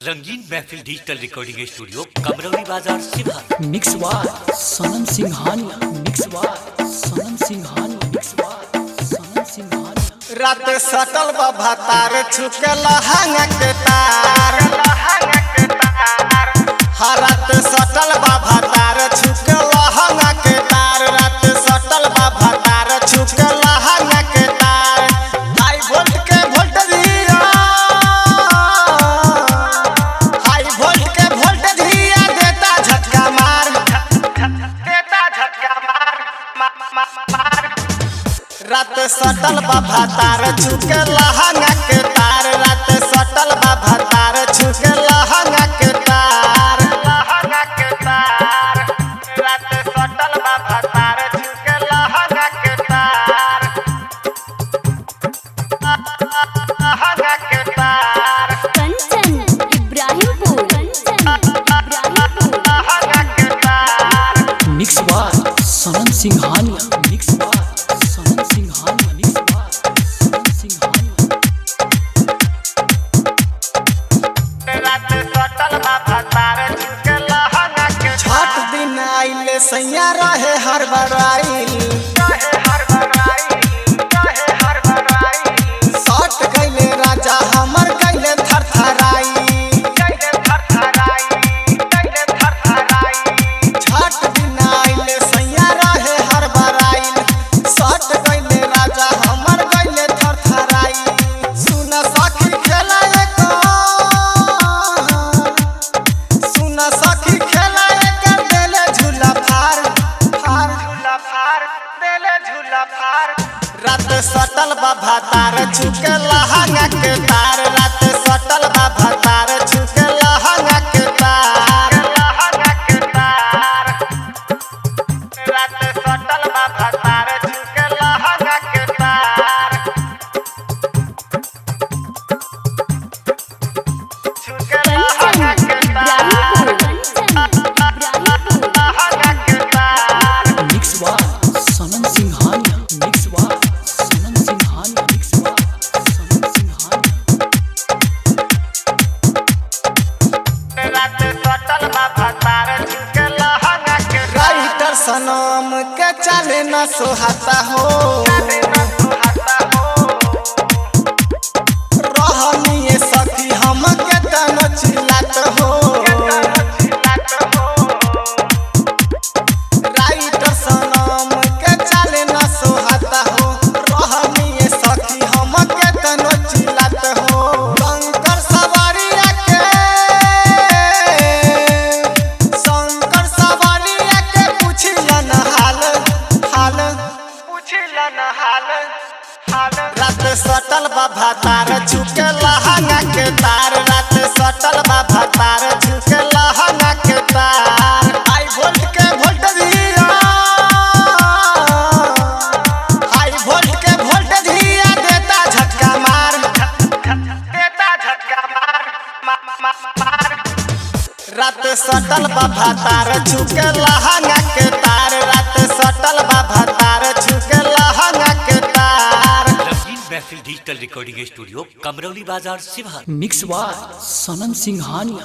रंगीन महफिल digital recording studio Kamrauli बाजार शिवहर। मिक्स वार सनम सिंघानिया, मिक्स वार सनम सिंघानिया, मिक्स वार सनम सिंघानिया। रात सटल बाबा तार छुके लहंगा के तार, हर रात सटल बाबा तार छुके लहंगा के तार, रात सटल बाबा तार छुके लहंगा के तार। हाई वोल्ट के वोल्टेज हिया, हाई वोल्ट के वोल्टेज हिया देता झटका मार, देता झटका मार। रात सटल बाबा तार छुके लहंगा के तार, रात सटल बाबा तार छुके लहंगा के तार, लहंगा के तार। रात सटल बाबा तार छुके लहंगा के तार, लहंगा के तार। कंचन इब्राहिमपुर, लहंगा के तार। मिक्स वार सनम सिंघानिया, मिक्स वार सनम सिंघानिया, मिक्स वार सनम सिंघानिया। रात सटल बाबा तार छुके लहंगा के। छठ दिन आइले सैया रहे हर बराइल, सट गइले राजा हमर गइले थरथराई, छठ दिन आइले सैया रहे हर बराइल, सट गइले राजा हमर गइले थरथराई। सुन सखी खेला एक, सुन सखी खेला एक देले झूला फार, फार झूला फार, देले झूला फार। रात सटल बाबा तार छुके लहंगा के तार, रात सटल बाबा तार छुके लहंगा के तार, लहंगा के तार। रात सटल बाबा तार छुके लहंगा के तार, छुके लहंगा के तार, लहंगा के तार। मिक्स वार सनम सिंघानिया, मिक्स वार सनम सिंघानिया, मिक्स वार सनम सिंघानिया। रात सटल बाबा तार छुके लहंगा के। राइटर सनम के चले न सोहाता हो, रहनिए सखी हम के तन चिल्लात हो, राइटर सनम के चले न सोहाता हो, रहनिए सखी हम के तन चिल्लात हो। शंकर सवारिया के, शंकर सवारिया के पूछिलन हाल, हाल पूछिलन हाल, हाल। रात सटल बाबा तार छुके लहंगा के तार, रात सटल बाबा तार छुके लहंगा के तार। हाई वोल्ट के वोल्टेज हिया, हाई वोल्ट के वोल्टेज हिया देता झटका मार, देता झटका मार। रात सटल बाबा तार छुके लहंगा के तार, रात सटल बाबा तार छुके लहंगा के तार। रंगीन महफिल डिजिटल रिकॉर्डिंग स्टूडियो कमरौली बाजार शिवहर। मिक्स वार सनम सिंघानिया।